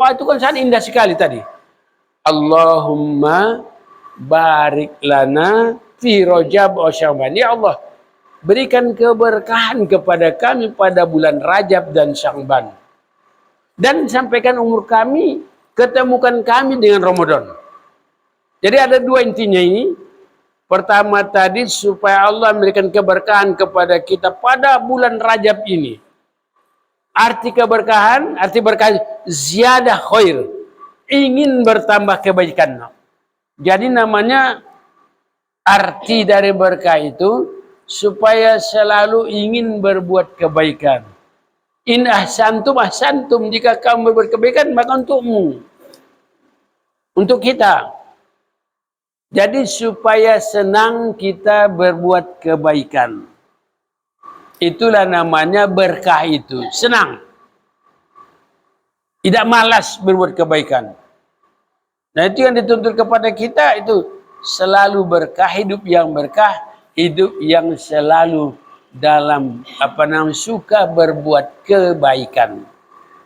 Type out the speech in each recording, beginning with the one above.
Wah, itu kan sangat indah sekali tadi. Allahumma barik lana fi Rajab wa Sya'ban. Ya Allah, berikan keberkahan kepada kami pada bulan Rajab dan Sya'ban. Dan sampaikan umur kami, ketemukan kami dengan Ramadan. Jadi ada dua intinya ini. Pertama tadi supaya Allah memberikan keberkahan kepada kita pada bulan Rajab ini. Arti keberkahan, arti berkah ziyadah khair. Ingin bertambah kebaikan. Jadi namanya arti dari berkah itu supaya selalu ingin berbuat kebaikan. In ahsantum ahsantum, jika kamu berbuat kebaikan maka untukmu. Untuk kita. Jadi supaya senang kita berbuat kebaikan. Itulah namanya berkah itu. Senang. Tidak malas berbuat kebaikan. Nah itu yang dituntut kepada kita itu. Selalu berkah, hidup yang berkah. Hidup yang selalu dalam suka berbuat kebaikan.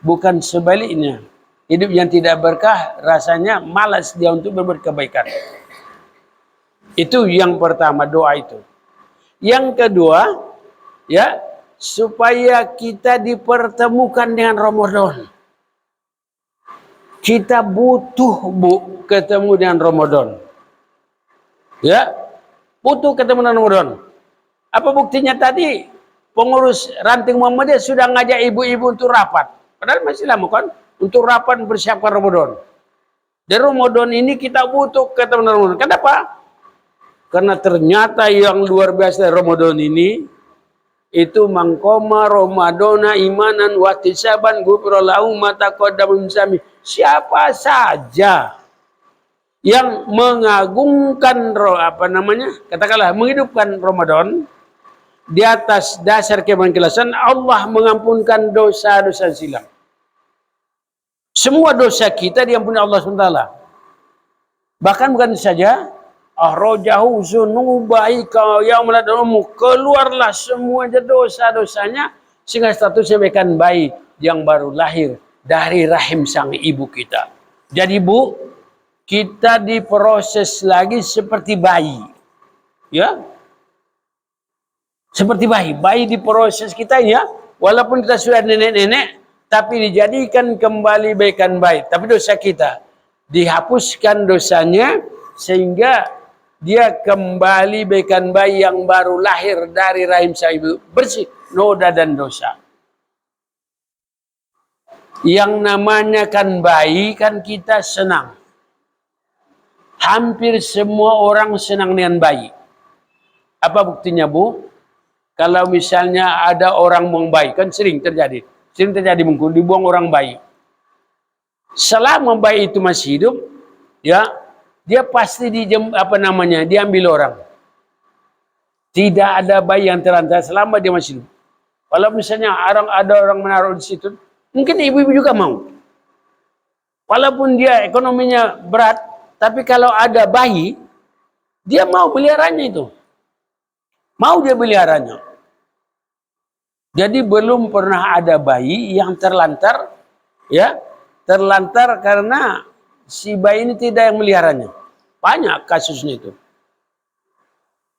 Bukan sebaliknya. Hidup yang tidak berkah rasanya malas dia untuk berbuat kebaikan. Itu yang pertama, doa itu. Yang kedua, ya, supaya kita dipertemukan dengan Ramadan. Kita butuh ketemu dengan Ramadan. Ya, butuh ketemu dengan Ramadan. Apa buktinya tadi? Pengurus ranting Muhammadiyah sudah ngajak ibu-ibu untuk rapat. Padahal masih lama kan? Untuk rapat bersiapkan Ramadan. Di Ramadan ini kita butuh ketemu dengan Ramadan. Kenapa? Karena ternyata yang luar biasa Ramadan ini itu mangkoma Ramadana imanan wahtisaban ghufrallahu ma taqaddama min dzambi. Siapa saja yang mengagungkan katakanlah menghidupkan Ramadan di atas dasar keimanan, Allah mengampunkan dosa-dosa silam. Semua dosa kita diampuni Allah SWT. Bahkan bukan saja ahrojahu zunubaika yaumul keluarlah semua dosa-dosanya sehingga statusnya bahkan bayi yang baru lahir dari rahim sang ibu kita. Jadi Bu, kita diproses lagi seperti bayi. Ya. Seperti bayi. Bayi diproses kita ya, walaupun kita sudah nenek-nenek tapi dijadikan kembali baikan bayi. Tapi dosa kita dihapuskan dosanya sehingga dia kembali baikan bayi yang baru lahir dari rahim sang ibu, bersih noda dan dosa. Yang namanya kan bayi kan kita senang. Hampir semua orang senang dengan bayi. Apa buktinya Bu? Kalau misalnya ada orang buang bayi, kan sering terjadi. Sering terjadi mungkin dibuang orang bayi. Selama bayi itu masih hidup, ya, dia pasti diambil orang. Tidak ada bayi yang terlantar selama dia masih hidup. Kalau misalnya ada orang menaruh di situ, mungkin ibu-ibu juga mau. Walaupun dia ekonominya berat, tapi kalau ada bayi, dia mau peliharanya itu. Mau dia peliharanya. Jadi belum pernah ada bayi yang terlantar, ya, terlantar karena si bayi ini tidak yang meliharanya. Banyak kasusnya itu.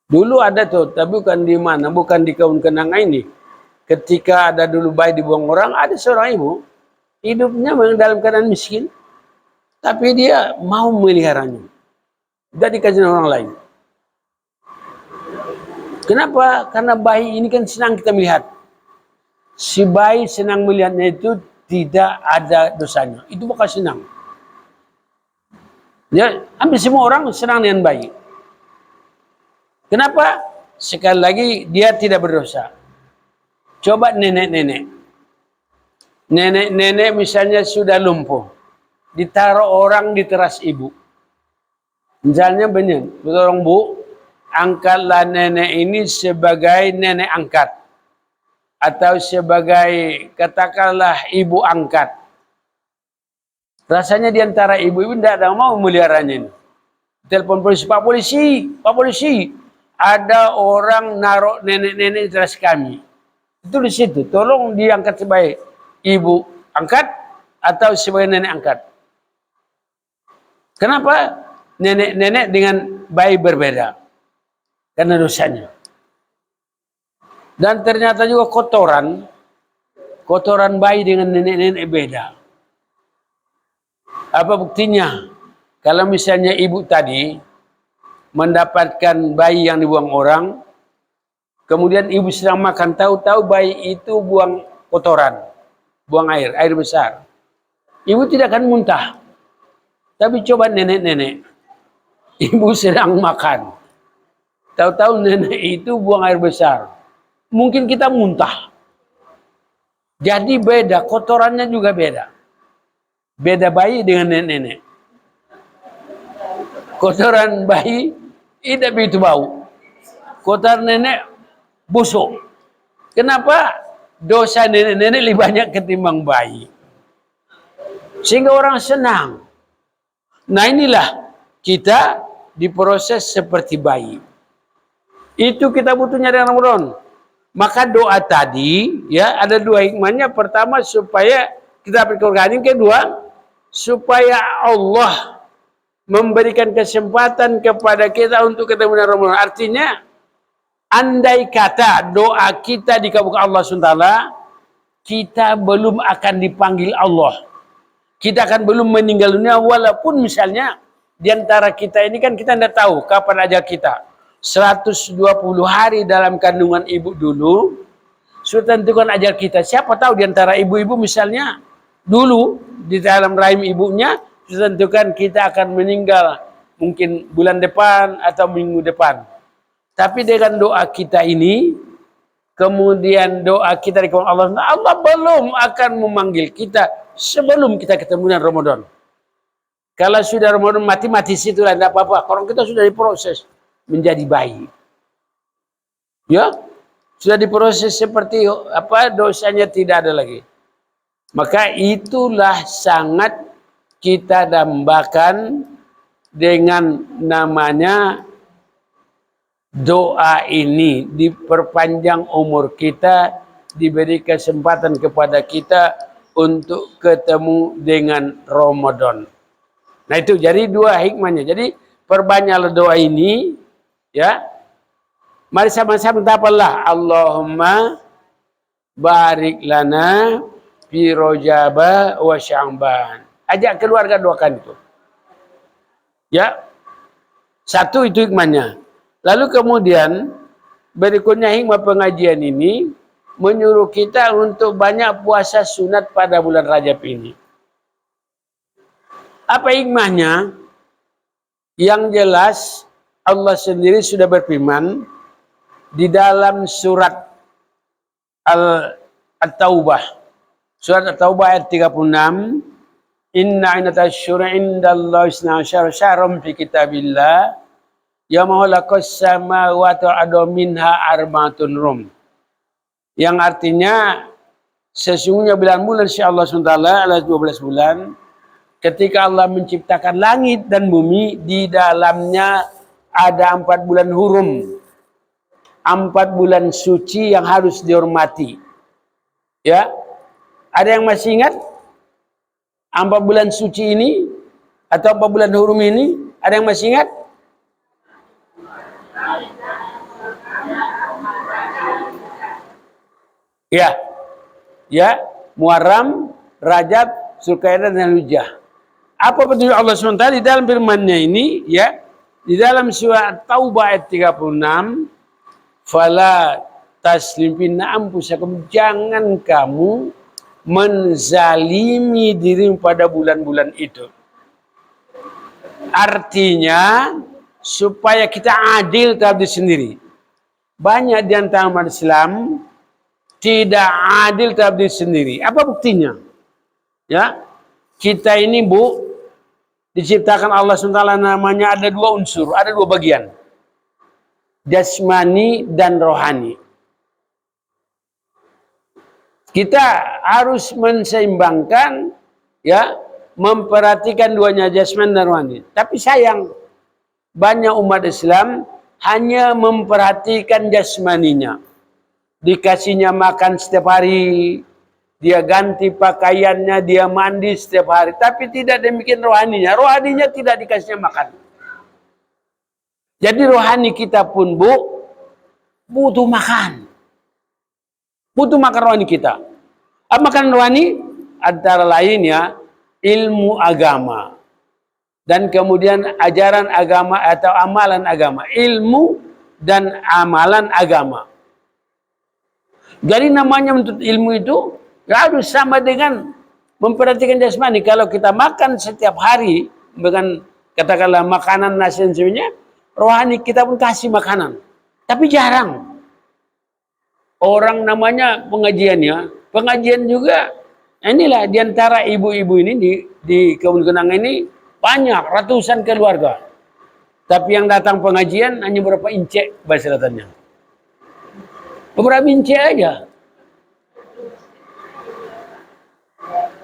Dulu ada tuh, tapi bukan di mana, bukan di Kaum Kenanga ini. Ketika ada dulu bayi dibuang orang, ada seorang ibu, hidupnya memang dalam keadaan miskin, tapi dia mau meliharanya. Tidak dikasih orang lain. Kenapa? Karena bayi ini kan senang kita melihat. Si bayi senang melihatnya itu tidak ada dosanya. Itu bakal senang. Ya, hampir semua orang senang dengan bayi. Kenapa? Sekali lagi dia tidak berdosa. Coba nenek-nenek. Nenek-nenek misalnya sudah lumpuh. Ditaruh orang di teras ibu. Misalnya benar, tolong Bu, angkatlah nenek ini sebagai nenek angkat. Atau sebagai katakanlah ibu angkat. Rasanya diantara ibu-ibu tidak ada mau meliharanya ini. Telepon polisi, Pak polisi, ada orang naruh nenek-nenek di teras kami. Itu di situ, tolong diangkat sebagai ibu angkat atau sebagai nenek angkat. Kenapa nenek-nenek dengan bayi berbeda? Karena dosanya. Dan ternyata juga kotoran bayi dengan nenek-nenek beda. Apa buktinya? Kalau misalnya ibu tadi mendapatkan bayi yang dibuang orang, kemudian ibu sedang makan, tahu-tahu bayi itu buang kotoran, buang air besar. Ibu tidak akan muntah. Tapi coba nenek-nenek, ibu sedang makan, tahu-tahu nenek itu buang air besar. Mungkin kita muntah. Jadi beda, kotorannya juga beda. Beda bayi dengan nenek-nenek. Kotoran bayi tidak begitu bau. Kotoran nenek busuk. Kenapa? Dosa nenek-nenek lebih banyak ketimbang bayi. Sehingga orang senang. Nah inilah kita diproses seperti bayi. Itu kita butuhnya dengan Ramadan. Maka doa tadi ya ada dua hikmahnya. Pertama supaya kita dapat keberkahan. Yang kedua supaya Allah memberikan kesempatan kepada kita untuk ketemu dengan Ramadan. Artinya andai kata doa kita dikabulkan Allah SWT, kita belum akan dipanggil Allah. Kita akan belum meninggal dunia, walaupun misalnya di antara kita ini kan kita tidak tahu kapan ajal kita. 120 hari dalam kandungan ibu dulu sudah tentukan ajal kita. Siapa tahu di antara ibu-ibu misalnya dulu di dalam rahim ibunya sudah tentukan kita akan meninggal mungkin bulan depan atau minggu depan. Tapi dengan doa kita ini, kemudian doa kita di Allah, Allah belum akan memanggil kita sebelum kita ketemu dengan Ramadan. Kalau sudah Ramadan mati situ lah, tidak apa-apa. Kalau kita sudah diproses menjadi bayi, ya sudah diproses seperti apa dosanya tidak ada lagi. Maka itulah sangat kita dambakan dengan namanya doa ini, diperpanjang umur kita, diberi kesempatan kepada kita untuk ketemu dengan Ramadan. Nah itu jadi dua hikmahnya. Jadi perbanyaklah doa ini, ya. Mari sama-sama tafallah. Allahumma barik lana fi Rajab wa Sya'ban. Ajak keluarga doakan itu. Ya. Satu itu hikmahnya. Lalu kemudian berikutnya hikmah pengajian ini menyuruh kita untuk banyak puasa sunat pada bulan Rajab ini. Apa hikmahnya? Yang jelas Allah sendiri sudah berfirman di dalam surat At-Taubah. Surat At-Taubah ayat 36. Inna inatasyura indallahi isna asyara syahram fi kitabillah. Yawma khalaqas samawati wal arda minha arba'atun rum. Yang artinya sesungguhnya bulan-bulan Allah SWT adalah 12 bulan. Ketika Allah menciptakan langit dan bumi, di dalamnya ada 4 bulan hurum. 4 bulan suci yang harus dihormati. Ya. Ada yang masih ingat 4 bulan suci ini atau 4 bulan hurum ini? Ada yang masih ingat? Ya, ya, Muharram, Rajab, Zulkaidah dan Hijjah. Apa petunjuk Allah SWT di dalam firman-Nya ini? Ya, di dalam surat Taubah ayat 36, fala taslimina anfusakum, jangan kamu menzalimi dirimu pada bulan-bulan itu. Artinya supaya kita adil terhadap diri sendiri. Banyak di antara umat Islam tidak adil terhadap diri sendiri. Apa buktinya? Ya, kita ini diciptakan Allah SWT namanya ada 2 unsur, ada 2 bagian. Jasmani dan rohani. Kita harus menseimbangkan, ya, memperhatikan duanya jasmani dan rohani. Tapi sayang, banyak umat Islam hanya memperhatikan jasmaninya. Dikasihnya makan setiap hari, dia ganti pakaiannya, dia mandi setiap hari. Tapi tidak demikian rohaninya. Rohaninya tidak dikasihnya makan. Jadi rohani kita pun butuh makan. Butuh makan rohani kita. Apa makan rohani? Antara lainnya ilmu agama. Dan kemudian ajaran agama atau amalan agama. Ilmu dan amalan agama. Jadi namanya untuk ilmu itu harus sama dengan memperhatikan jasmani. Kalau kita makan setiap hari dengan katakanlah makanan nasi dan sebagainya, rohani kita pun kasih makanan. Tapi jarang. Orang namanya pengajiannya, pengajian juga. Inilah diantara ibu-ibu ini di Kebun Kenang ini banyak ratusan keluarga. Tapi yang datang pengajian hanya berapa incek bahasa datanya. Beberapa incek aja.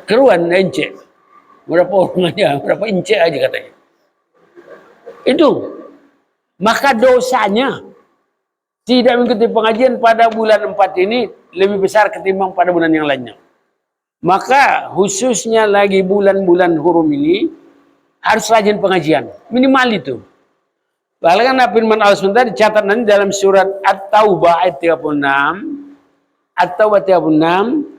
Keruan incek. Berapa orang aja, berapa incek aja katanya. Itu. Maka dosanya tidak mengikuti pengajian pada bulan 4 ini lebih besar ketimbang pada bulan yang lainnya. Maka khususnya lagi bulan-bulan hurum ini harus rajin pengajian. Minimal itu. Bahkan firman Allah SWT dicatat nanti dalam surat At-Taubah ayat 36. At-Taubah 36.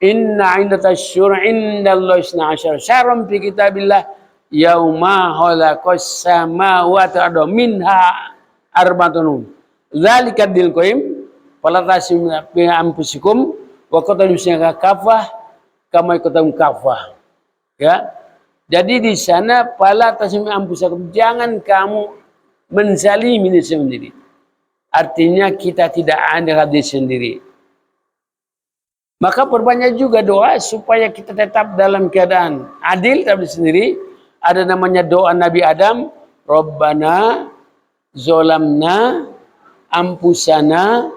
Inna indata syura indallahi isna asyara syahran fi kitabillah yauma khalaqas samawati wal arda minha arba'atun. Dzalika dil qayyim fala tasim bi anfusikum wa qatalusnya kafah kama ikutum kafah. Ya. Jadi di sana fala tasim anfusakum, jangan kamu menzalimi diri sendiri. Artinya kita tidak ada diri sendiri. Maka perbanyak juga doa supaya kita tetap dalam keadaan adil dalam diri sendiri. Ada namanya doa Nabi Adam, Rabbana zolamna ampusana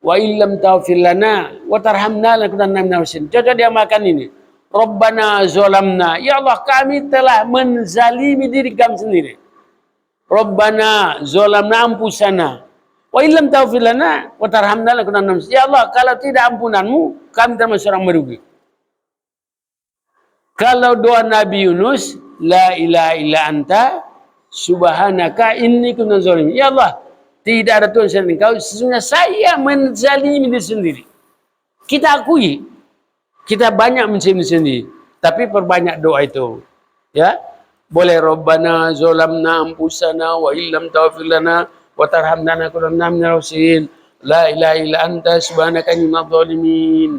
wa illam taghfir lana wa tarhamna lanakunanna minal khasirin. Coba dia makan ini. Rabbana zolamna, ya Allah kami telah menzalimi diri kami sendiri. Rabbana zolamna ampusana wa illam taghfir lana wa tarhamna lanakunanna minal khasirin. Ya Allah, kalau tidak ampunanmu kami termasuk orang merugi. Kalau doa Nabi Yunus, la ilaha illa anta subhanaka inni kuntu zalimin. Ya Allah, tidak ada Tuhan selain Engkau, sesungguhnya saya menzalimi diri sendiri. Kita akui, kita banyak menzalimi sendiri, tapi perbanyak doa itu. Ya, boleh Rabbana zolamna ampusana wa illam taghfir lana wa tarhamna lanakunanna minal khasirin. La ilaha illa anta subhanaka inni kuntu zalimin.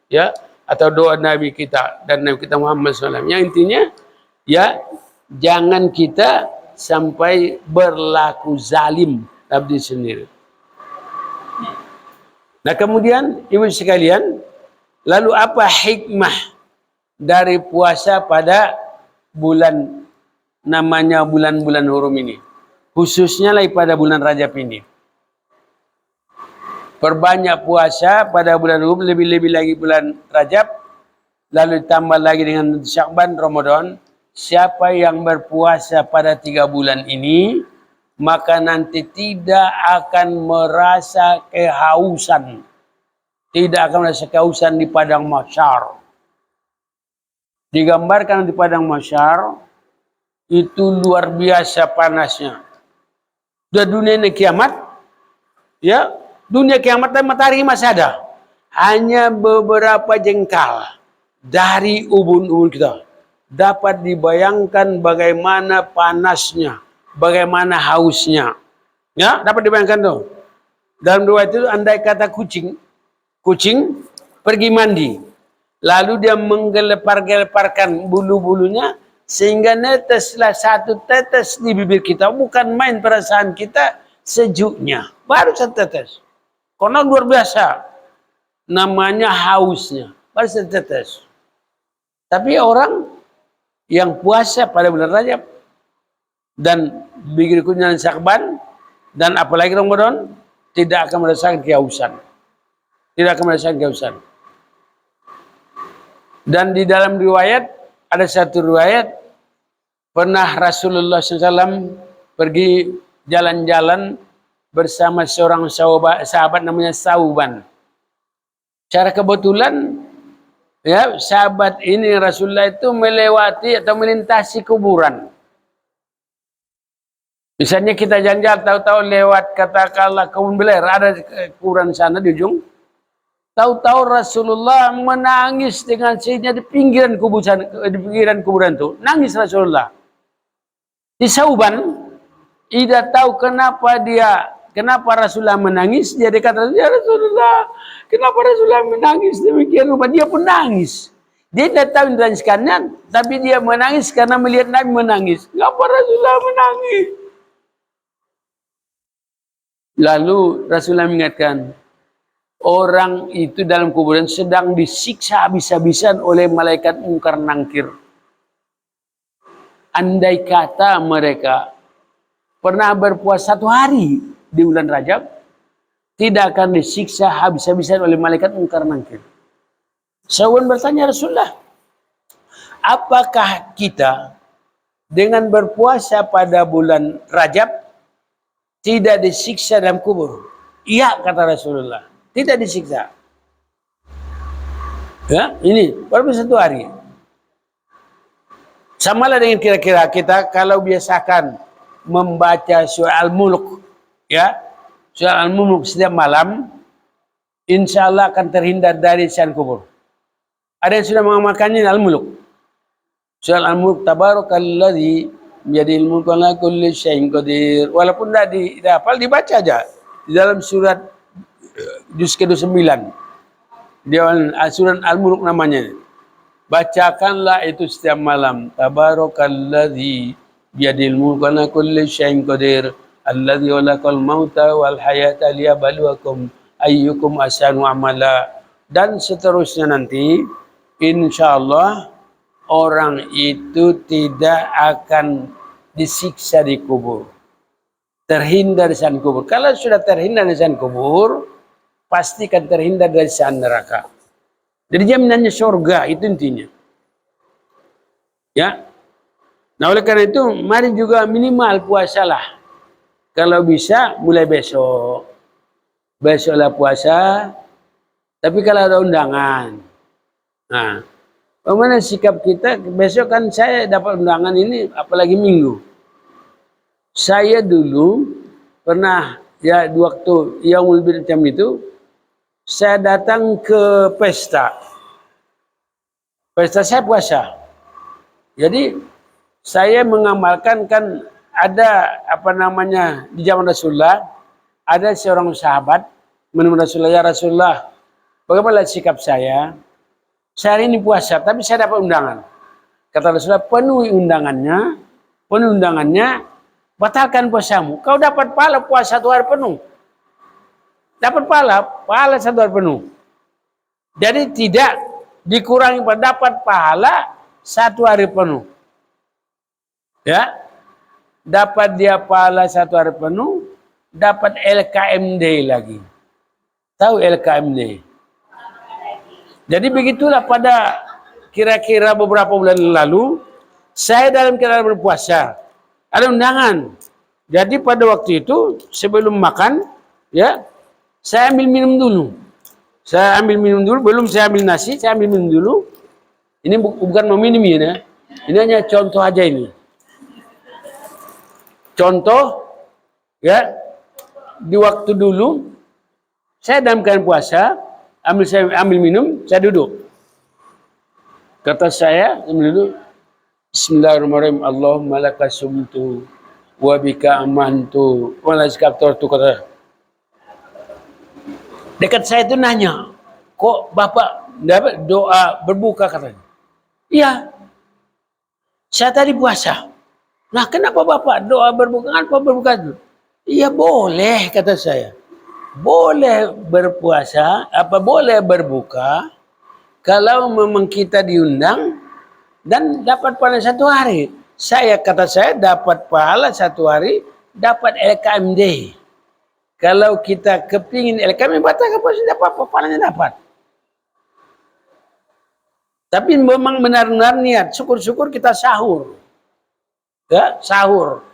Ya, atau doa Nabi kita dan Nabi kita Muhammad SAW. Yang intinya, ya jangan kita sampai berlaku zalim abdi sendiri. Nah kemudian ibu sekalian, lalu apa hikmah dari puasa pada bulan namanya bulan-bulan hurum ini, khususnya lagi pada bulan Rajab ini? Perbanyak puasa pada bulan hurum, lebih-lebih lagi bulan Rajab, lalu ditambah lagi dengan Syakban, Ramadan. Siapa yang berpuasa pada 3 bulan ini, maka nanti tidak akan merasa kehausan. Tidak akan merasa kehausan di padang mahsyar. Digambarkan di padang mahsyar, itu luar biasa panasnya. Di dunia ini kiamat, ya, dunia kiamat dan matahari masih ada. Hanya beberapa jengkal dari ubun-ubun kita. Dapat dibayangkan bagaimana panasnya, bagaimana hausnya. Ya, dapat dibayangkan tuh. Dalam riwayat itu andai kata kucing pergi mandi, lalu dia menggelepar-geleparkan bulu-bulunya sehingga neteslah satu tetes di bibir kita. Bukan main perasaan kita sejuknya, baru setetes. Karena luar biasa namanya hausnya, baru setetes. Tapi orang yang puasa pada bulan Rajab dan berikutnya Syakban dan apalagi Ramadan tidak akan merasakan kehausan. Tidak akan merasakan kehausan. Dan di dalam riwayat, ada satu riwayat, pernah Rasulullah SAW pergi jalan-jalan bersama seorang sahabat namanya Sauban. Secara kebetulan Ya, sahabat ini Rasulullah itu melewati atau melintasi kuburan. Misalnya kita jalan-jalan tahu-tahu lewat katakanlah kebun beler, ada kuburan sana di ujung. Tahu-tahu Rasulullah menangis dengan sendirinya di pinggiran kuburan itu. Nangis Rasulullah. Di Sauban, tidak tahu kenapa Rasulullah menangis. Dia kata, ya Rasulullah, kenapa Rasulullah menangis demikian rupa? Dia pun nangis. Dia tidak tahu menangiskannya, tapi dia menangis karena melihat Nabi menangis. Kenapa Rasulullah menangis? Lalu Rasulullah mengingatkan, orang itu dalam kuburan sedang disiksa habis-habisan oleh malaikat mungkar nangkir. Andai kata mereka pernah berpuasa 1 hari di bulan Rajab, tidak akan disiksa habis-habisan oleh malaikat mungkar nangkir. Sahabat bertanya Rasulullah, apakah kita dengan berpuasa pada bulan Rajab tidak disiksa dalam kubur? Iya, kata Rasulullah, tidak disiksa. Ya, ini baru 1 hari. Samalah dengan kira-kira kita kalau biasakan membaca surah Al-Mulk, ya, surah Al-Mulk setiap malam, insya Allah akan terhindar dari siksa kubur. Ada yang sudah mengamalkannya Al-Mulk. Surah Al-Mulk, tabarakalladzi biyadihil mulku wa ala kulli syai'in qadir. Walaupun tidak dihafal, dibaca aja di dalam surat juz ke-29. Di surat Al-Mulk namanya. Bacakanlah itu setiap malam. Tabarakalladzi biyadihil mulku wa ala kulli syai'in qadir. Alladzi khalaqal mauta wal hayata liyabluwakum ayyukum ahsanu amala. Dan seterusnya nanti, insya Allah orang itu tidak akan disiksa di kubur, terhindar dari siksa kubur. Kalau sudah terhindar dari siksa kubur, pasti akan terhindar dari siksa neraka. Jadi jaminannya surga, itu intinya. Ya. Nah, oleh karena itu mari juga minimal puasalah. Kalau bisa mulai besok. Besoklah puasa. Tapi kalau ada undangan. Nah, bagaimana sikap kita? Besok kan saya dapat undangan ini, apalagi minggu. Saya dulu pernah, ya di waktu Yaumul Bid'ah itu, saya datang ke pesta. Pesta saya puasa. Jadi saya mengamalkan, kan ada apa namanya di zaman Rasulullah, ada seorang sahabat menemui Rasulullah, ya Rasulullah, bagaimana sikap saya? Saya hari ini puasa, tapi saya dapat undangan. Kata Rasulullah, penuhi undangannya, batalkan puasamu. Kau dapat pahala puasa 1 hari penuh. Dapat pahala 1 hari penuh. Jadi tidak dikurangi, dapat pahala 1 hari penuh. Ya, dapat dia pahala 1 hari penuh, dapat LKMD lagi. Tahu LKMD? Jadi begitulah pada kira-kira beberapa bulan lalu, saya dalam keadaan berpuasa, ada undangan. Jadi pada waktu itu sebelum makan, ya, saya ambil minum dulu. Belum saya ambil nasi, saya ambil minum dulu. Ini bukan meminum ya, ini hanya contoh aja ini. Contoh, ya, di waktu dulu saya dalam keadaan puasa, saya ambil minum, saya duduk. Kata saya, duduk, Bismillahirrahmanirrahim, Allahumma laka sumtu wa bika amantu wa la zakaftu, kata. Dekat saya itu nanya, kok Bapak dapat doa berbuka, katanya. Iya, saya tadi puasa. Nah, kenapa Bapak doa berbuka? Kenapa berbuka itu? Iya, boleh, kata saya. Boleh berpuasa, boleh berbuka kalau memang kita diundang dan dapat pahala 1 hari. Kata saya dapat pahala 1 hari, dapat LKMD. Kalau kita kepingin LKMD, batalkan puasa, tidak apa-apa, pahalanya dapat. Tapi memang benar-benar niat, syukur-syukur kita sahur. Ya, sahur.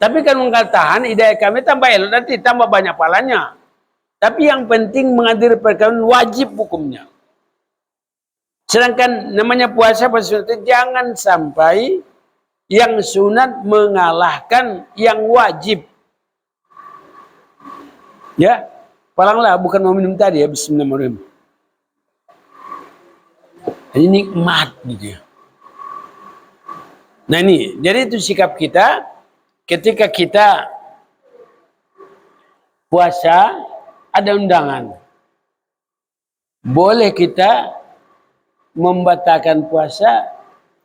Tapi kan mengatakan hidayah kami tambah elok, nanti tambah banyak pahalanya. Tapi yang penting menghadiri perkawinan wajib hukumnya. Sedangkan namanya puasa itu jangan sampai yang sunat mengalahkan yang wajib. Ya, palanglah bukan mau minum tadi ya, bismillahirrahmanirrahim. Ini nikmat gitu ya. Nah ini, jadi itu sikap kita ketika kita puasa ada undangan. Boleh kita membatalkan puasa,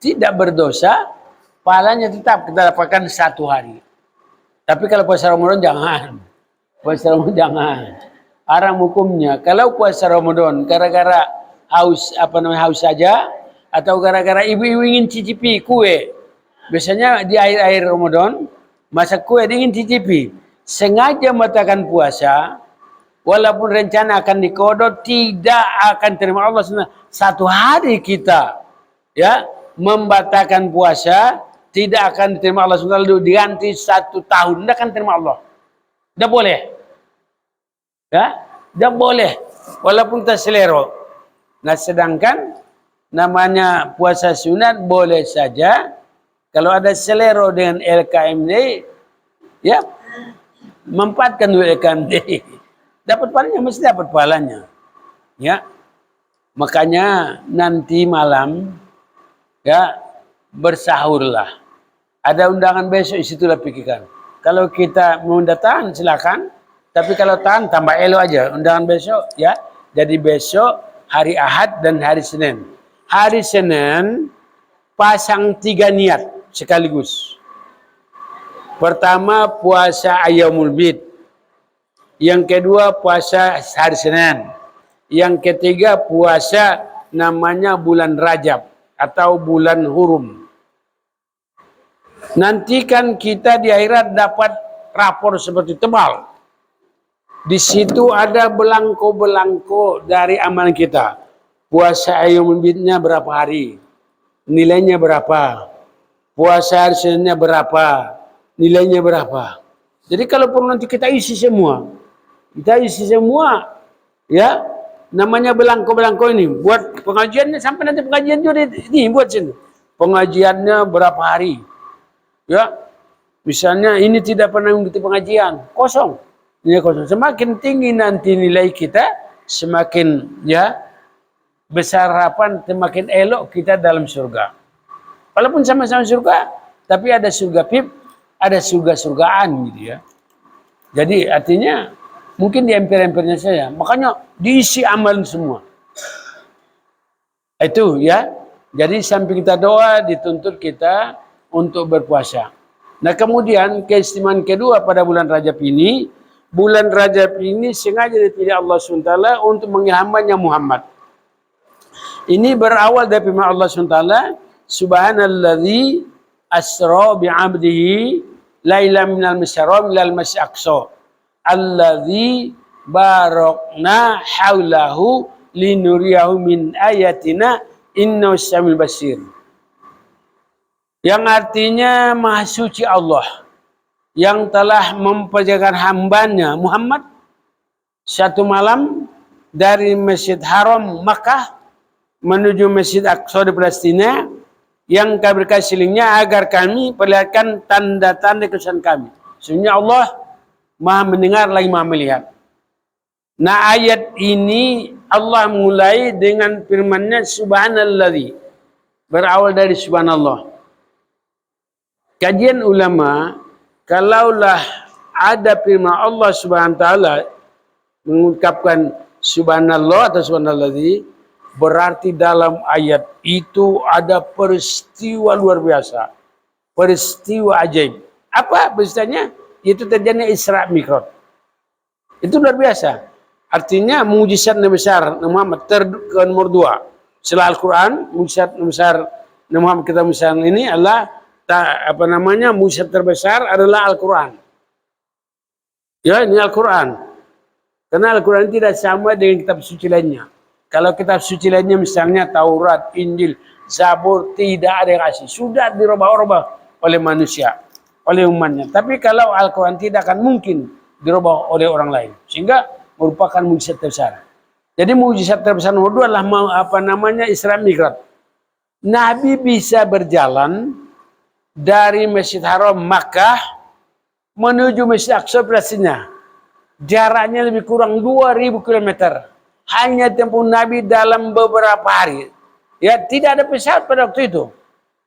tidak berdosa, pahalanya tetap kita dapatkan 1 hari. Tapi kalau puasa Ramadan jangan. Puasa Ramadan jangan. Haram hukumnya. Kalau puasa Ramadan gara-gara haus saja atau gara-gara ibu-ibu ingin cicipi kue. Biasanya di akhir-akhir Ramadan masak kue ingin cicipi. Sengaja membatalkan puasa, walaupun rencana akan dikodok, tidak akan terima Allah. 1 hari kita ya membatalkan puasa, tidak akan diterima Allah SWT, diganti 1 tahun, tidak akan terima Allah. Tidak boleh. Ya, tidak boleh. Walaupun kita selero. Nah, sedangkan namanya puasa sunat boleh saja. Kalau ada selero dengan LKMD, ya manfaatkan LKMD. Dapat pahalanya, mesti dapat pahalanya. Ya. Makanya nanti malam ya bersahurlah. Ada undangan besok, situlah pikirkan. Kalau kita mau datang silakan, tapi kalau tahan tambah elo aja undangan besok ya. Jadi besok hari Ahad dan hari Senin. Hari Senin pasang 3 niat sekaligus. Pertama puasa Ayyamul Bid. Yang kedua puasa hari Senin. Yang ketiga puasa namanya bulan Rajab atau bulan Hurum. Nanti kan kita di akhirat dapat rapor seperti tebal. Di situ ada belangko-belangko dari amalan kita. Puasa Ayyamul Bidnya berapa hari? Nilainya berapa? Puasa hari Seninnya berapa? Nilainya berapa? Jadi kalau perlu nanti kita isi semua. Kita isi semua. Ya. Namanya belangko-belangko ini. Buat pengajiannya sampai nanti pengajian juga ini buat sini. Pengajiannya berapa hari? Ya. Misalnya ini tidak pernah mengikuti pengajian. Kosong. Ini kosong. Semakin tinggi nanti nilai kita, semakin ya besar harapan, semakin elok kita dalam surga. Walaupun sama-sama surga, tapi ada surga pip, ada surga-surgaan gitu ya. Jadi artinya mungkin di emper-empernya saya, makanya diisi amalan semua. Itu ya. Jadi samping kita doa, dituntut kita untuk berpuasa. Nah kemudian keistimewaan kedua pada bulan Rajab ini, bulan Rajab ini sengaja dipilih Allah SWT untuk mengilhamkannya Muhammad. Ini berawal dari firman Allah SWT, Subhanalladzi asra bi'abdihi laila minal masyaram ilal masjidil aqsa alladzi barakna haulahu linuriyahu min ayatina innahu samil basir. Yang artinya Maha Suci Allah yang telah memperjagaan hambanya Muhammad 1 malam dari Masjid Haram Makkah menuju Masjid Aqsa di Palestina, yang kami berkasihnya agar kami perlihatkan tanda-tanda kesucian kami. Sesungguhnya Allah Maha mendengar lagi Maha melihat. Nah ayat ini Allah mulai dengan firman-Nya Subhanalladzi, berawal dari Subhanallah. Kajian ulama, kalaulah ada firman Allah Subhanahu wa taala mengungkapkan Subhanallah atau Subhanalladzi, berarti dalam ayat itu ada peristiwa luar biasa, peristiwa ajaib. Apa peristiwanya? Itu terjadinya Isra Mi'raj. Itu luar biasa. Artinya mukjizat besar Muhammad nomor 2 setelah Al-Quran. Mukjizat besar Muhammad kita misalnya ini adalah mukjizat terbesar adalah Al-Quran. Ya, ini Al-Quran. Karena Al-Quran tidak sama dengan kitab suci lainnya. Kalau kitab suci lainnya misalnya Taurat, Injil, Zabur, tidak ada yang asli. Sudah dirubah-rubah oleh manusia, oleh umatnya. Tapi kalau Al-Quran tidak akan mungkin dirubah oleh orang lain. Sehingga merupakan mukjizat terbesar. Jadi mujizat terbesar nomor 2 adalah Isra Mi'raj. Nabi bisa berjalan dari Masjid Haram Makkah menuju Masjid Aqsa pastinya. Jaraknya lebih kurang 2000 km. Hanya tempuh Nabi dalam beberapa hari. Ya, tidak ada pesawat pada waktu itu.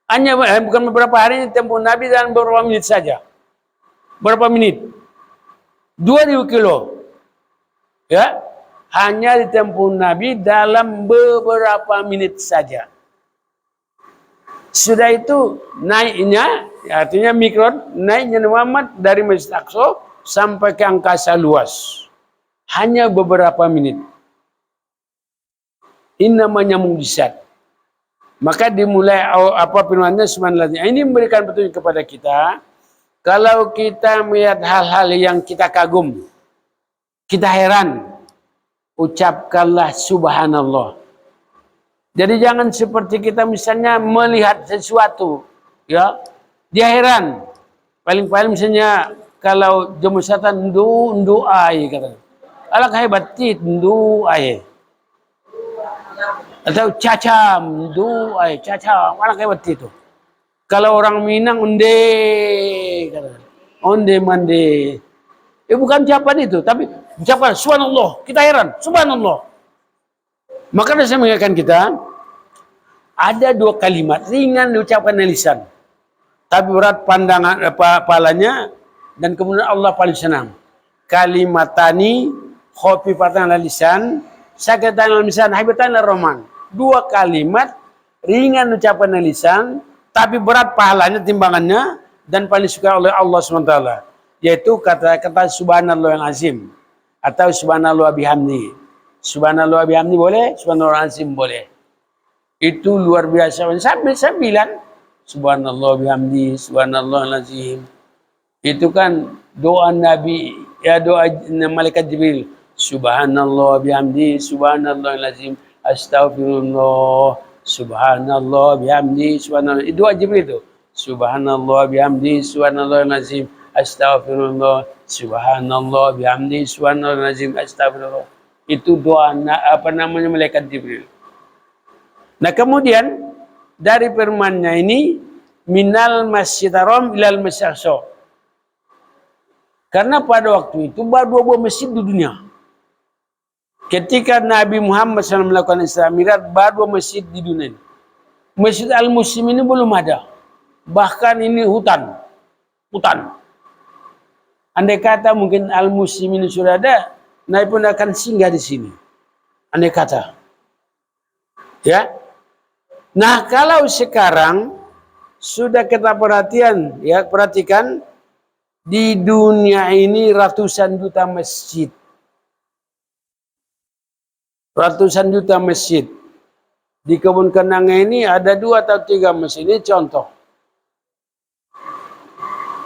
Hanya bukan beberapa hari, tempuh Nabi dalam beberapa menit saja. Berapa menit? 2000 kilo. Ya, hanya ditempuh Nabi dalam beberapa menit saja. Sudah itu naiknya, artinya Mi'raj, naiknya Muhammad dari Masjid Aqsa sampai ke angkasa luas. Hanya beberapa menit. Ini namanya mukjizat. Maka dimulai firman-Nya subhanallah. Ini memberikan petunjuk kepada kita. Kalau kita melihat hal-hal yang kita kagum, kita heran, ucapkanlah subhanallah. Jadi jangan seperti kita misalnya melihat sesuatu, ya, dia heran. Paling-paling misalnya kalau jemu setan ndu ai kata. Alak hebat tit ndu ai. Atau cacam ndu ai cacam alak hebat itu. Kalau orang Minang onde kata. Onde mande. Bukan ucapan itu, tapi ucapan subhanallah. Kita heran, subhanallah. Maka saya mengingatkan kita, ada 2 kalimat ringan diucapkan dengan lisan, tapi berat pandangan palanya, dan kemudian Allah paling senang. Kalimatani khafifatan ala lisan, sakatan ala lisan, habibatan ala rahman. 2 kalimat ringan diucapkan dengan lisan, tapi berat pahalanya, timbangannya, dan paling suka oleh Allah SWT. Yaitu kata-kata subhanallah yang azim, atau subhanallah bihamdi. Subhanallah bihamdi boleh, subhanallah azim boleh. Itu luar biasa. Sampai 9 subhanallah bihamdi, subhanallah azim. Itu kan doa Nabi, ya doa malaikat Jibril. Subhanallah bihamdi, subhanallah azim, astaghfirullah, subhanallah bihamdi, subhanallah. Itu doa Jibril itu. Subhanallah bihamdi, subhanallah azim, astaghfirullah, subhanallah bihamdi, subhanallah azim, astaghfirullah. Itu doa malaikat Jibril. Nah, kemudian dari firman-Nya ini, minal Masjid Haram ilal Masjid Aqsa. Karena pada waktu itu baru 2 masjid di dunia. Ketika Nabi Muhammad SAW melakukan Isra Mi'raj, baru 2 masjid di dunia. Masjid Al-Muslim ini belum ada. Bahkan ini hutan. Andai kata mungkin Al-Muslim ini sudah ada, Nabi pun akan singgah di sini. Andai kata. Ya. Nah, kalau sekarang sudah kita perhatikan di dunia ini ratusan juta masjid. Ratusan juta masjid. Di Kebun Kenanga ini ada 2 atau 3 masjid. Ini contoh.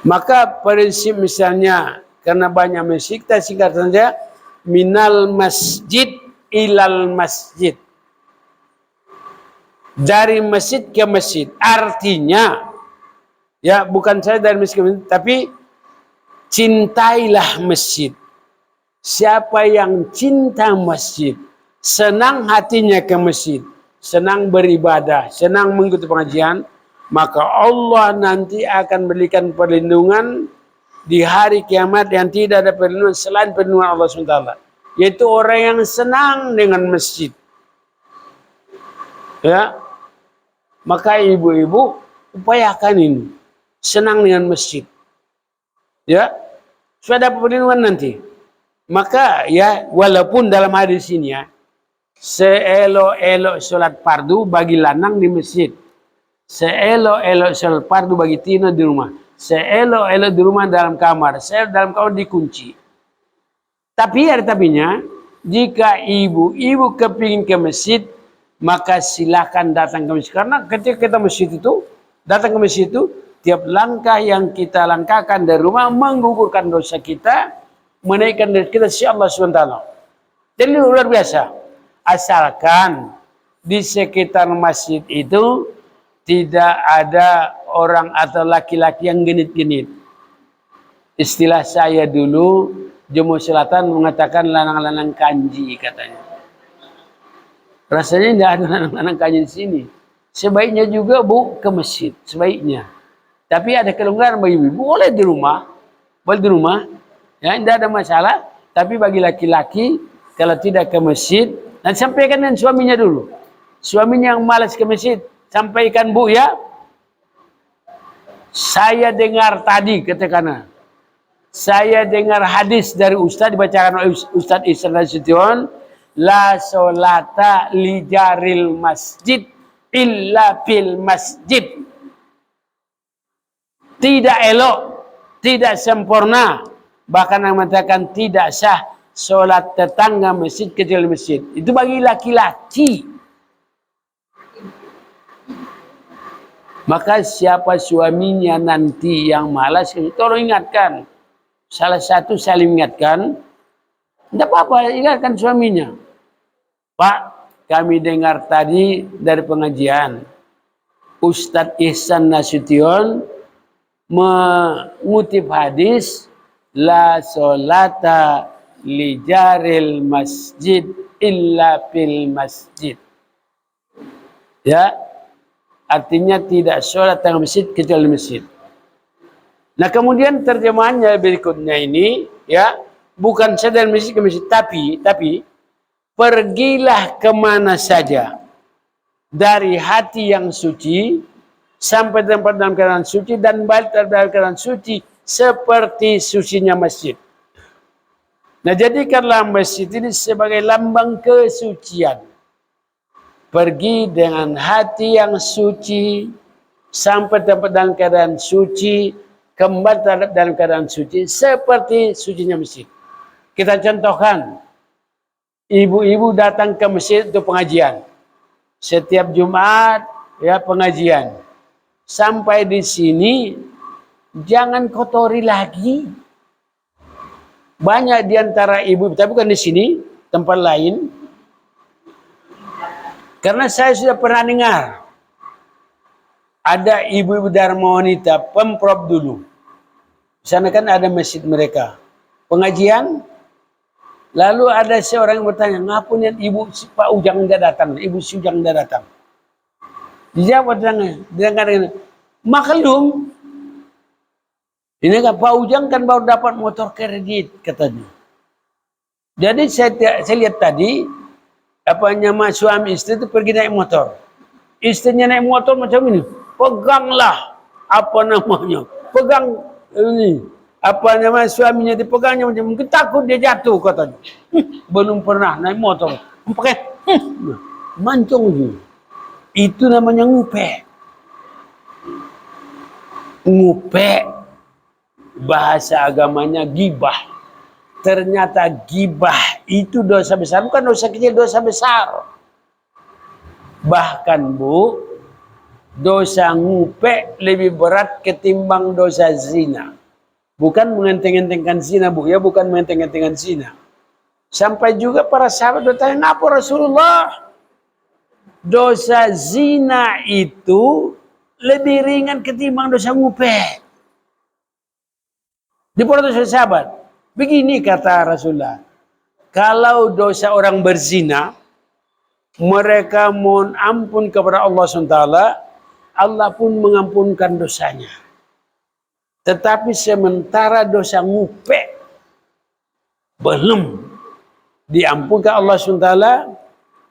Maka prinsip misalnya, karena banyak masjid, kita singkat saja, minal masjid ilal masjid. Dari masjid ke masjid. Artinya, ya bukan saya dari masjid ke masjid, tapi cintailah masjid. Siapa yang cinta masjid, senang hatinya ke masjid, senang beribadah, senang mengikuti pengajian, maka Allah nanti akan berikan perlindungan di hari kiamat yang tidak ada perlindungan selain perlindungan Allah SWT. Yaitu orang yang senang dengan masjid. Ya, maka ibu-ibu upayakan ini, senang dengan masjid. Ya, sudah dapat perlindungan nanti. Maka ya, walaupun dalam hadis ini ya, seelok-elok sholat fardu bagi lanang di masjid, seelok-elok sholat fardu bagi tina di rumah, seelok-elok di rumah dalam kamar, dalam kamar dikunci. Tapi ada tapinya, jika ibu-ibu kepingin ke masjid, maka silakan datang ke masjid. Karena ketika kita datang ke masjid itu, tiap langkah yang kita langkahkan dari rumah menggugurkan dosa kita, menaikkan derajat kita si Allah SWT. Jadi luar biasa. Asalkan di sekitar masjid itu tidak ada orang atau laki-laki yang genit-genit. Istilah saya dulu, Jemur Selatan mengatakan lanang-lanang kanji katanya. Rasanya tidak ada anak-anak kajian di sini. Sebaiknya juga Bu ke masjid, sebaiknya. Tapi ada kelonggaran bagi ibu, boleh di rumah. Boleh di rumah. Ya, tidak ada masalah. Tapi bagi laki-laki, kalau tidak ke masjid, nanti sampaikan dengan suaminya dulu. Suaminya yang malas ke masjid, sampaikan Bu ya. Saya dengar tadi katakanlah. Saya dengar hadis dari Ustaz dibacakan oleh Ustaz Ihsan Nasution, la solata li jaril masjid illa fil masjid. Tidak elok, tidak sempurna, bahkan yang mengatakan tidak sah solat tetangga masjid kecuali masjid. Itu bagi laki-laki. Maka siapa suaminya nanti yang malas, tolong ingatkan. Salah satu saling ingatkan, tidak apa-apa, ingatkan suaminya. Pak, kami dengar tadi dari pengajian, Ustadz Ihsan Nasution mengutip hadis, la solata li jaril masjid illa fil masjid. Ya, artinya tidak sholat di masjid kecuali masjid. Nah kemudian terjemahannya berikutnya ini, ya, bukan saja dari masjid ke masjid, tapi pergilah kemana saja dari hati yang suci sampai tempat dalam keadaan suci dan balik dalam keadaan suci seperti sucinya masjid. Nah jadikanlah masjid ini sebagai lambang kesucian. Pergi dengan hati yang suci sampai tempat dalam keadaan suci, kembali dalam keadaan suci seperti sucinya masjid. Kita contohkan, ibu-ibu datang ke masjid untuk pengajian. Setiap Jumat ya pengajian. Sampai di sini jangan kotori lagi. Banyak di antara ibu, tapi bukan di sini, tempat lain. Karena saya sudah pernah dengar ada ibu-ibu Dharma Wanita Pemprov dulu. Di sana kan ada masjid mereka. Pengajian, lalu ada seorang yang bertanya, ngapa nih ibu Pak Ujang tidak datang, ibu si Ujang tidak datang? Dijawab dengan maklum. Ini kan Pak Ujang kan baru dapat motor kredit katanya. Jadi saya lihat tadi apa nama suami istri itu pergi naik motor. Istrinya naik motor macam ini, peganglah apa namanya, pegang ini apa nama suaminya dipegangnya macam mungkin takut dia jatuh katanya. Belum pernah naik motor, pakai mancung juga. Itu namanya ngupe. Ngupe bahasa agamanya gibah. Ternyata gibah itu dosa besar, bukan dosa kecil, dosa besar. Bahkan Bu, dosa ngupe lebih berat ketimbang dosa zina. Bukan mengenteng-entengkan zina Bu, ya bukan mengenteng-entengkan zina. Sampai juga para sahabat bertanya, "Napa Rasulullah? Dosa zina itu lebih ringan ketimbang dosa ngupe." Diprotes oleh sahabat. Begini kata Rasulullah, kalau dosa orang berzina, mereka mohon ampun kepada Allah SWT, Allah pun mengampunkan dosanya. Tetapi sementara dosa ngupe belum diampunkan Allah SWT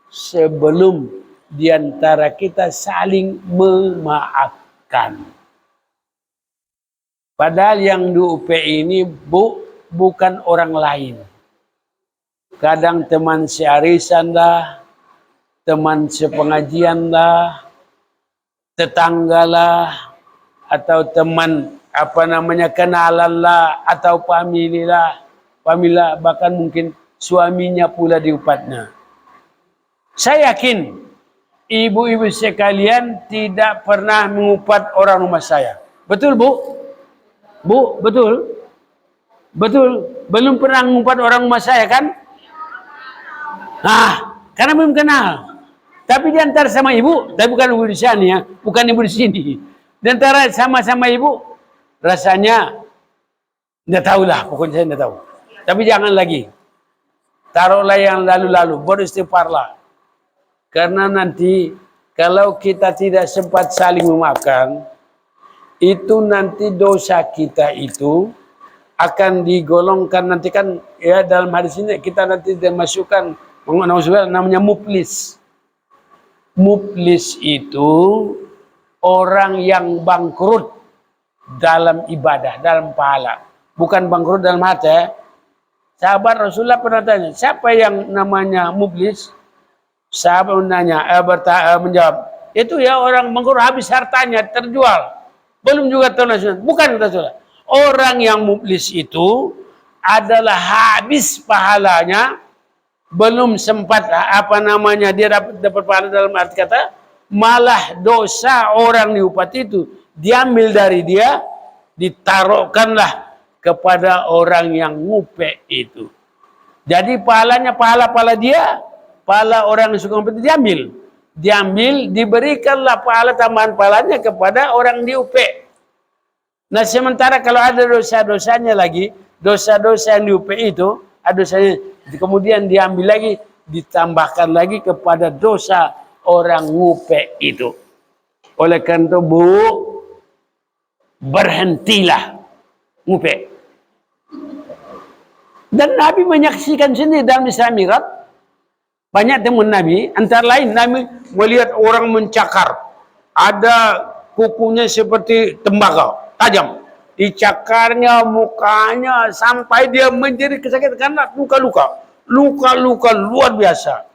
sebelum diantara kita saling memaafkan. Padahal yang diupe ini bukan orang lain. Kadang teman searisan lah, teman sepengajian lah, tetangga lah, atau teman apa namanya kenalan lah, atau famila, bahkan mungkin suaminya pula diupatnya. Saya yakin ibu-ibu sekalian tidak pernah mengupat orang rumah saya. Betul Bu? Bu, betul? Betul, belum pernah mengupat orang rumah saya kan? Nah, karena belum kenal. Tapi di antara sama ibu, tapi bukan ibu di sini ya, bukan ibu di sini. Di antara sama-sama ibu, rasanya nggak tahu lah, pokoknya saya nggak tahu. Tapi jangan lagi, taruhlah yang lalu-lalu, beristighfarlah. Karena nanti kalau kita tidak sempat saling memaafkan, itu nanti dosa kita itu akan digolongkan nanti kan ya dalam hadis ini kita nanti dimasukkan namanya muflis. Muflis itu orang yang bangkrut dalam ibadah, dalam pahala. Bukan bangkrut dalam hati. Sahabat Rasulullah pernah tanya, siapa yang namanya muflis? Sahabat menanya, menjawab, itu ya orang bangkrut habis hartanya, terjual. Belum juga ternasional. Bukan Rasulullah. Orang yang muflis itu adalah habis pahalanya, belum sempat dia dapat pahala dalam arti kata, malah dosa orang diupat itu diambil dari dia, ditaruhkanlah kepada orang yang ngupe itu. Jadi pahalanya pahala dia, pahala orang yang suka ngupe itu diambil, diberikanlah pahala tambahan pahalanya kepada orang diupe. Nah sementara kalau ada dosa-dosanya lagi, dosa-dosa yang diupe itu, ada dosanya, kemudian diambil lagi, ditambahkan lagi kepada dosa orang ngupe itu. Oleh karena itu Bu, berhentilah ngupe. Dan Nabi menyaksikan sendiri dalam Isra Mi'raj, banyak teman Nabi, antara lain Nabi melihat orang mencakar, ada kukunya seperti tembakau, tajam. Dicakarnya mukanya sampai dia menjadi kesakitan karena luka-luka. Luka-luka luar biasa.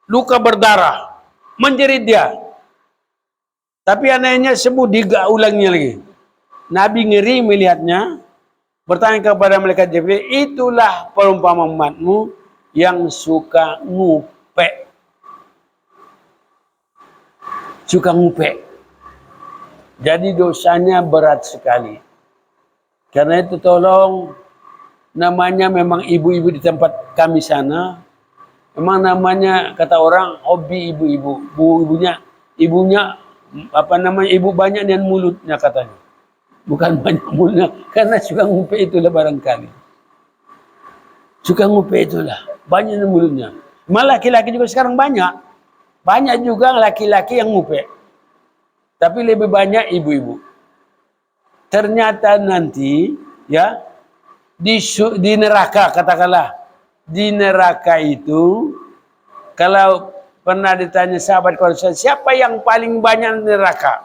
Luka berdarah. Menjerit dia. Tapi anehnya sembuh, digaulannya lagi. Nabi ngeri melihatnya. Bertanya kepada malaikat Jibril, itulah perumpamaan umatmu yang suka ngupe. Suka ngupe. Jadi dosanya berat sekali. Karena itu tolong, namanya memang ibu-ibu di tempat kami sana, memang namanya kata orang hobi ibu-ibu. Ibunya ibu banyak dan mulutnya katanya. Bukan banyak mulutnya, karena suka ngupe itulah barangkali. Suka ngupe itulah, banyak dan mulutnya. Malah laki-laki juga sekarang banyak. Banyak juga laki-laki yang ngupe. Tapi lebih banyak ibu-ibu. Ternyata nanti ya di neraka, katakanlah di neraka itu, kalau pernah ditanya sahabat kalau siapa yang paling banyak di neraka,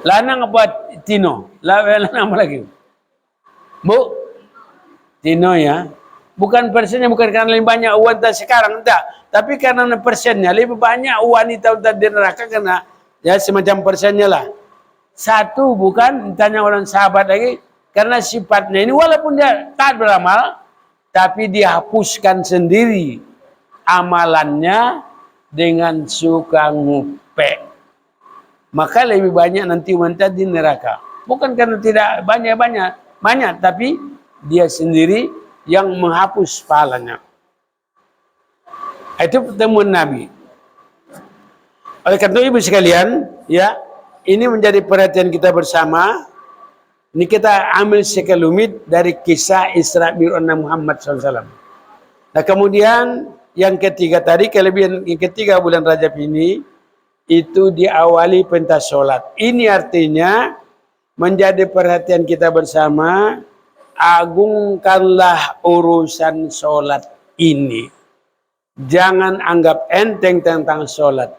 lanang apa Tino? Lanang apa lagi? Bu, Tino ya. Bukan persennya, bukan karena lebih banyak wanita sekarang, enggak. Tapi karena persennya lebih banyak wanita di neraka karena ya semacam persennya lah. Satu bukan, tanya orang sahabat lagi, karena sifatnya ini walaupun dia taat beramal, tapi dihapuskan sendiri amalannya dengan suka ngupe. Maka lebih banyak nanti wanita di neraka. Bukan karena tidak banyak, tapi dia sendiri yang menghapus pahalanya. Itu pertemuan Nabi. Oleh karena itu ibu sekalian, ya, ini menjadi perhatian kita bersama. Ini kita ambil sekelumit dari kisah Isra Mi'raj Muhammad SAW. Nah kemudian yang ketiga tadi, kelebihan yang ketiga bulan Rajab ini, itu diawali pentas sholat. Ini artinya menjadi perhatian kita bersama, agungkanlah urusan sholat ini. Jangan anggap enteng tentang sholat.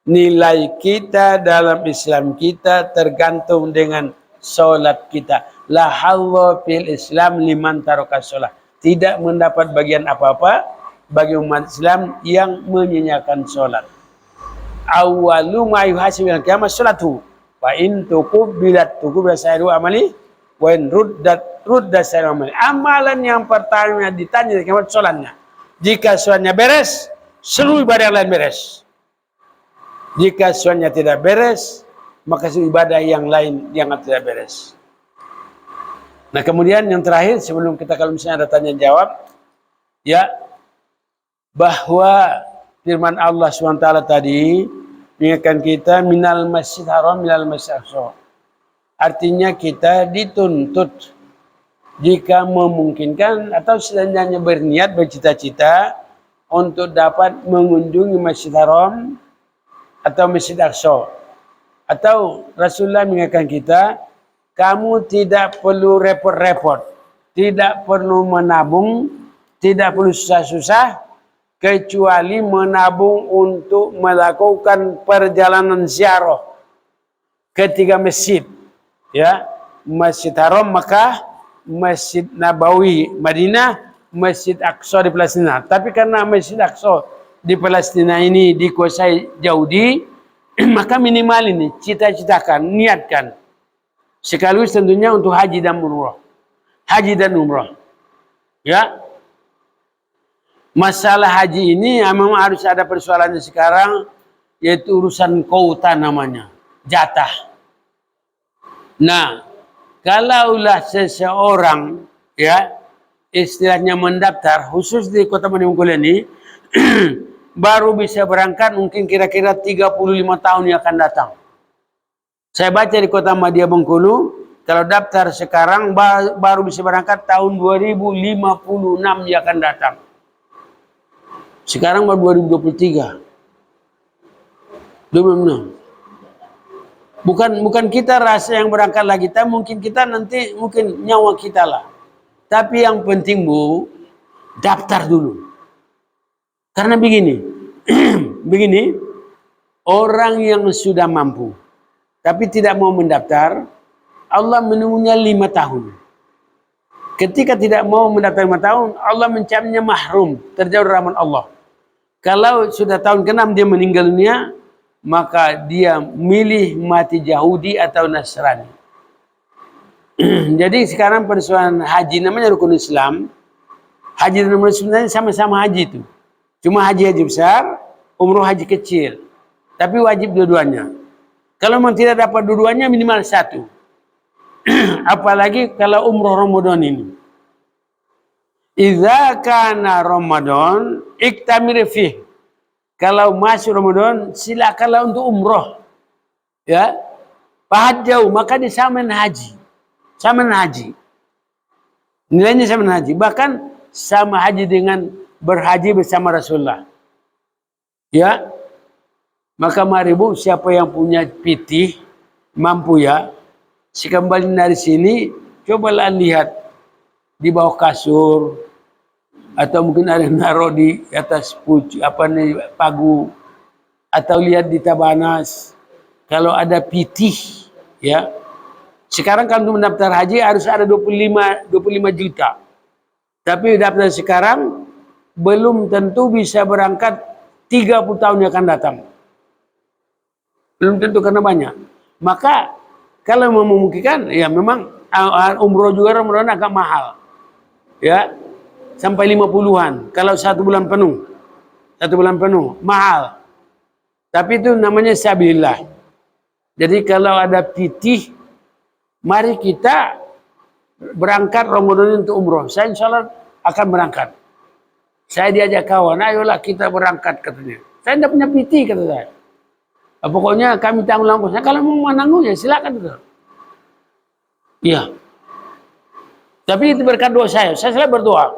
Nilai kita dalam Islam kita tergantung dengan sholat kita. La halla fil Islam liman taraka sholat. Tidak mendapat bagian apa-apa bagi umat Islam yang menyanyiakan sholat. Awalu ma yuhasibu al qiyamah sholatu. Wa in tuqbilat sairu amali wa in ruddat sairu amali. Amalan yang pertama ditanya di kiamat sholatnya. Jika sholatnya beres, seluruh ibadah yang lain beres. Jika sholatnya tidak beres, maka ibadah yang lain yang tidak beres. Nah kemudian yang terakhir, sebelum kita kalau misalnya ada tanya jawab, ya, bahwa firman Allah SWT tadi mengingatkan kita minal masjid haram minal masjid aqsa. Artinya kita dituntut jika memungkinkan atau setidaknya berniat bercita-cita untuk dapat mengunjungi Masjid Haram atau Masjid Aqsa. Atau Rasulullah mengingatkan kita, kamu tidak perlu repot-repot, tidak perlu menabung, tidak perlu susah-susah, kecuali menabung untuk melakukan perjalanan ziarah ketiga masjid, ya, Masjid Haram Makkah, Masjid Nabawi Madinah, Masjid Aqsa di Palestina. Tapi karena Masjid Aqsa di Palestina ini dikuasai Yahudi, maka minimal ini cita-citakan, niatkan. Sekaligus tentunya untuk haji dan umrah. Haji dan umrah. Ya. Masalah haji ini memang harus ada persoalannya sekarang, yaitu urusan kuota namanya, jatah. Nah, kalaulah seseorang, ya, istilahnya mendaftar khusus di Kota Madiun ini baru bisa berangkat mungkin kira-kira 35 tahun yang akan datang. Saya baca di Kota Madya Bengkulu, kalau daftar sekarang baru bisa berangkat tahun 2056 yang akan datang. Sekarang baru 2023. 2026. Bukan kita rasa yang berangkat lagi, tapi mungkin kita nanti mungkin nyawa kita lah. Tapi yang penting Bu, daftar dulu. Karena begini, begini, orang yang sudah mampu, tapi tidak mau mendaftar, Allah menunggunya 5 tahun. Ketika tidak mau mendaftar 5 tahun, Allah mencapnya mahrum, terjauh dari rahmat Allah. Kalau sudah tahun ke-6 dia meninggal dunia, maka dia milih mati Yahudi atau Nasrani. Jadi sekarang persoalan haji namanya rukun Islam. Haji dan umrah sebenarnya sama-sama haji itu. Cuma haji besar, umroh haji kecil. Tapi wajib dua-duanya. Kalau memang tidak dapat dua-duanya minimal satu. Apalagi kalau umroh Ramadan ini. Idza kana Ramadan iktamir fih. Kalau masuk Ramadan silakanlah untuk umroh. Ya. Fahajjau, maka disamain haji. Samain haji. Nilainya sama haji. Bahkan sama haji dengan berhaji bersama Rasulullah. Ya. Maka mari Bu, siapa yang punya pitih, mampu ya, sekembali dari sini, cobalah lihat di bawah kasur, atau mungkin ada yang naruh di atas pagu, atau lihat di tabanas. Kalau ada pitih, ya. Sekarang kalau untuk mendaftar haji harus ada 25 juta. Tapi daftar sekarang belum tentu bisa berangkat 30 tahun yang akan datang. Belum tentu karena banyak. Maka kalau memungkinkan, ya memang umroh juga Ramadan agak mahal. Ya, sampai 50-an. Kalau 1 bulan penuh. 1 bulan penuh, mahal. Tapi itu namanya sabilillah. Jadi kalau ada pitih, mari kita berangkat Ramadan untuk umroh. Saya insya Allah akan berangkat. Saya diajak kawan, ayolah kita berangkat katanya. Saya tidak punya pitih kata saya. Pokoknya kami tanggung ongkosnya. Kalau mau menanggung ya silakan itu. Iya. Tapi itu berkat doa saya. Saya selalu berdoa.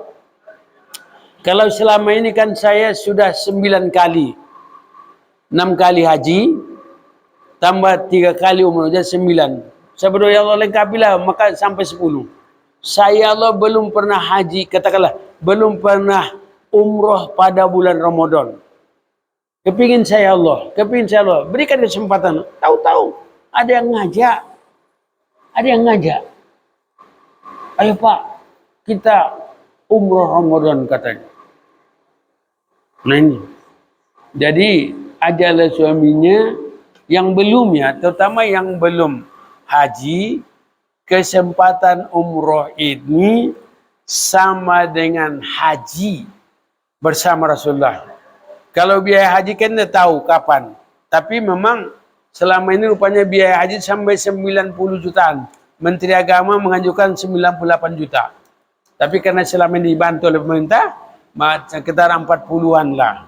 Kalau selama ini kan saya sudah 9 kali. 6 kali haji. Tambah 3 kali umroh. Jadi 9. Saya berdoa, ya Allah lengkapilah. Maka sampai 10. Saya Allah belum pernah haji. Katakanlah. Belum pernah umroh pada bulan Ramadan. Kepingin saya Allah. Kepingin saya Allah. Berikan kesempatan. Tahu-tahu. Ada yang ngajak. Ada yang ngajak. Ayo Pak, kita umroh Ramadan katanya. Nah ini. Jadi ajalah suaminya yang belum ya, terutama yang belum haji, kesempatan umroh ini sama dengan haji bersama Rasulullah. Kalau biaya haji kan tidak tahu kapan. Tapi memang selama ini rupanya biaya haji sampai 90 jutaan. Menteri Agama mengajukan 98 juta. Tapi karena selama ini dibantu oleh pemerintah, sekitar 40-an lah.